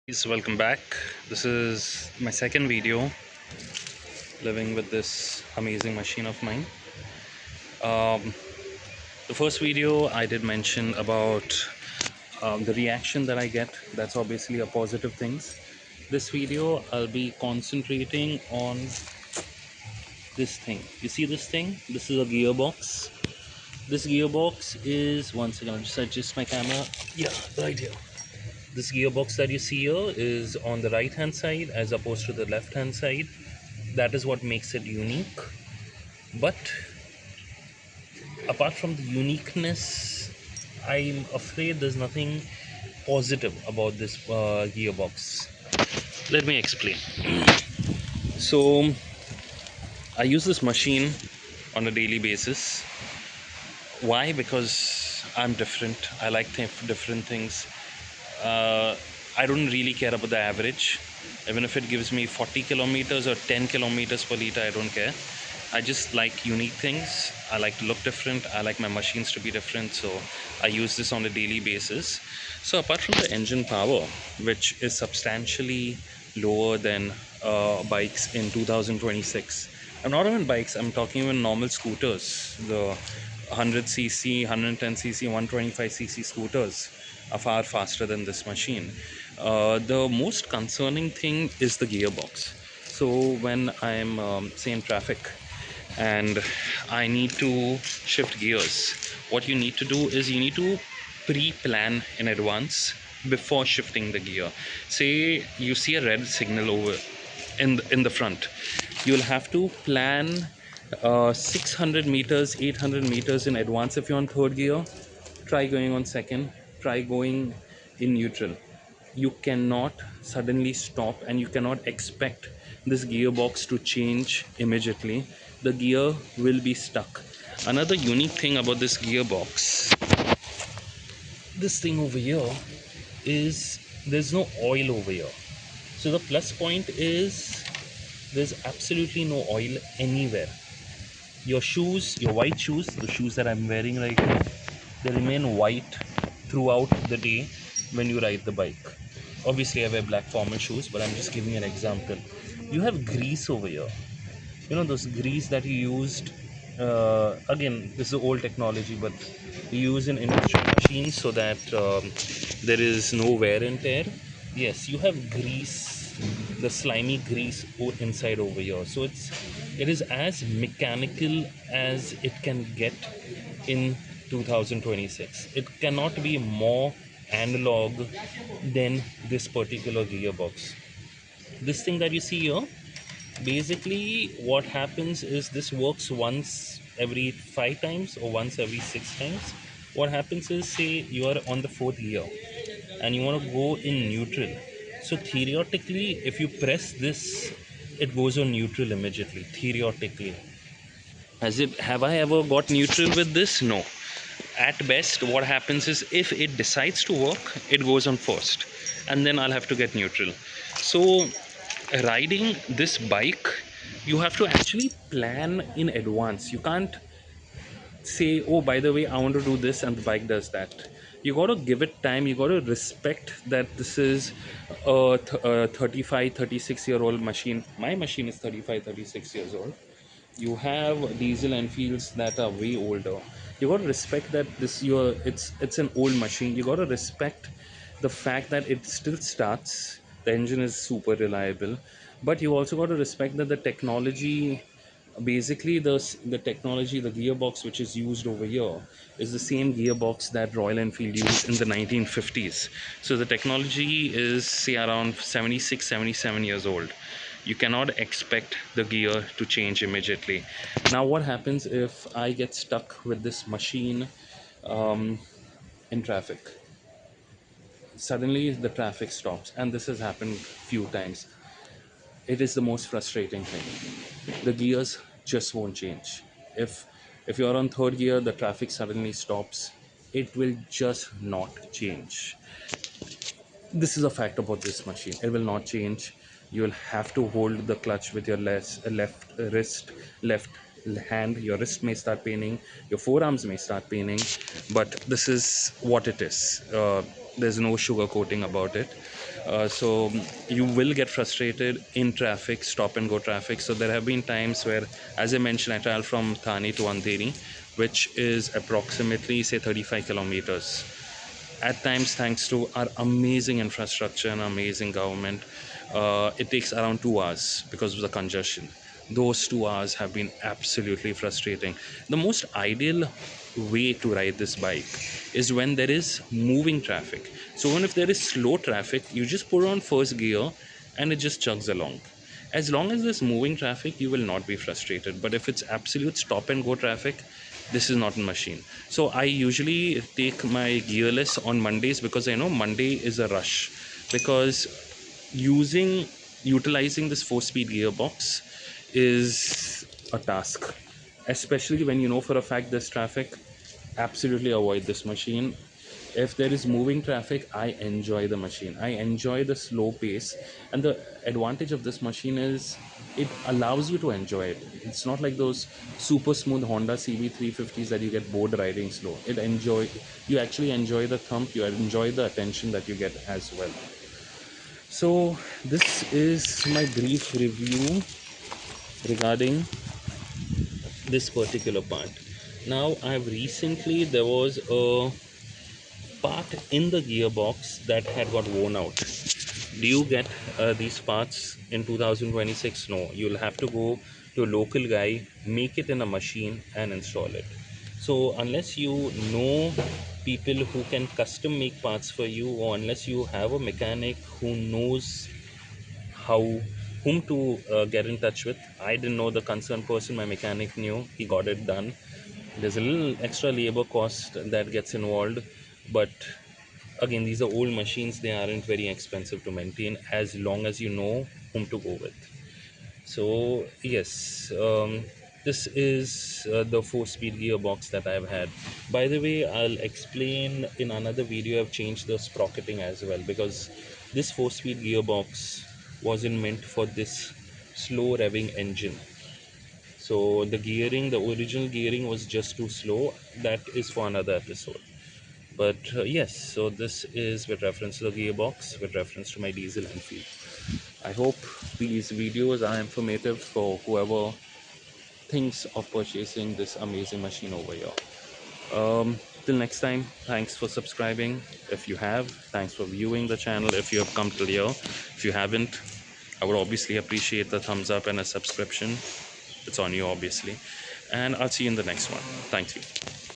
Guys, welcome back. This is my second video living with this amazing machine of mine. Um, the first video I did mention about the reaction that I get. That's obviously a positive things. This video I'll be concentrating on this thing. You see this thing? This is a gearbox. This gearbox is, one second, I'll just adjust my camera. Yeah, right here. This gearbox that you see here is on the right hand side as opposed to the left hand side. That is what makes it unique. But apart from the uniqueness, I'm afraid there's nothing positive about this gearbox. Let me explain. So I use this machine on a daily basis. Why? Because I'm different. I like different things. uh, I don't really care about the average. Even if it gives me 40 kilometers or 10 kilometers per liter, I don't care. I just like unique things. I like to look different. I like my machines to be different. So I use this on a daily basis. So apart from the engine power, which is substantially lower than bikes in 2026, I'm not even bikes, I'm talking even normal scooters. The 100cc, 110cc, 125cc scooters are far faster than this machine. The most concerning thing is the gearbox. So when I'm say in traffic and I need to shift gears, what you need to do is you need to pre-plan in advance before shifting the gear. Say you see a red signal over in the front, you'll have to plan 600 meters, 800 meters in advance. If you're on third gear, try going on second, try going in neutral. You cannot suddenly stop and you cannot expect this gearbox to change immediately. The gear will be stuck. Another unique thing about this gearbox, this thing over here, is there's no oil over here. So the plus point is there's absolutely no oil anywhere. Your shoes, your white shoes, the shoes that I'm wearing right now, they remain white throughout the day when you ride the bike. Obviously I wear black formal shoes, but I'm just giving an example. You have grease over here. You know those grease that you used, again this is old technology, but you use in industrial machines so that there is no wear and tear. Yes, you have grease, the slimy grease inside over here. So it is as mechanical as it can get in 2026. It cannot be more analog than this particular gearbox. This thing that you see here, basically what happens is this works once every 5 times or once every 6 times. What happens is, say you are on the fourth gear and you want to go in neutral. So theoretically, if you press this, it goes on neutral immediately. Theoretically, have I ever got neutral with this? No. At best, what happens is if it decides to work, it goes on first and then I'll have to get neutral. So riding this bike, you have to actually plan in advance. You can't say, oh, by the way, I want to do this, and the bike does that. You got to give it time. You got to respect that this is a 35 36 year old machine. My machine is 35 36 years old. You have diesel Enfields that are way older. You got to respect that it's an old machine. You got to respect the fact that it still starts. The engine is super reliable, but you also got to respect that the technology, basically the technology, the gearbox which is used over here is the same gearbox that Royal Enfield used in the 1950s. So the technology is, say, around 76 77 years old. You cannot expect the gear to change immediately. Now what happens if I get stuck with this machine um, in traffic? Suddenly the traffic stops, and this has happened few times. It is the most frustrating thing. The gears just won't change. If you're on third gear, the traffic suddenly stops, it will just not change. This is a fact about this machine. It will not change. You will have to hold the clutch with your left wrist, left hand. Your wrist may start paining, your forearms may start paining, but this is what it is. There's no sugar coating about it. So you will get frustrated in traffic, stop and go traffic. So there have been times where, as I mentioned, I travel from Thane to Andheri, which is approximately say 35 kilometers. At times, thanks to our amazing infrastructure and amazing government, it takes around 2 hours because of the congestion. Those 2 hours have been absolutely frustrating. The most ideal way to ride this bike is when there is moving traffic. So when if there is slow traffic, you just put on first gear and it just chugs along. As long as there's moving traffic, you will not be frustrated. But if it's absolute stop and go traffic, this is not a machine. So I usually take my gearless on Mondays because I know Monday is a rush, because using utilizing this 4-speed gearbox is a task, especially when you know for a fact there's traffic. Absolutely avoid this machine. If there is moving traffic, I enjoy the machine, I enjoy the slow pace. And the advantage of this machine is it allows you to enjoy it. It's not like those super smooth Honda CB350s that you get bored riding slow. You actually enjoy the thump, you enjoy the attention that you get as well. So this is my brief review regarding this particular part. Now I've recently, there was a part in the gearbox that had got worn out. Do you get these parts in 2026? No, you'll have to go to a local guy, make it in a machine and install it. So unless you know people who can custom make parts for you, or unless you have a mechanic who knows how whom to get in touch with. I didn't know the concerned person, my mechanic knew, he got it done. There's a little extra labor cost that gets involved, but again, these are old machines, they aren't very expensive to maintain as long as you know whom to go with. So yes, this is the 4-speed gearbox that I've had. By the way, I'll explain in another video. I've changed the sprocketing as well, because this 4-speed gearbox wasn't meant for this slow revving engine. So the gearing, the original gearing was just too slow. That is for another episode. But yes, so this is with reference to the gearbox, with reference to my diesel Enfield. I hope these videos are informative for whoever thinks of purchasing this amazing machine over here. Till next time, thanks for subscribing. If you have, thanks for viewing the channel. If you have come till here, if you haven't, I would obviously appreciate the thumbs up and a subscription. It's on you, obviously. And I'll see you in the next one. Thank you.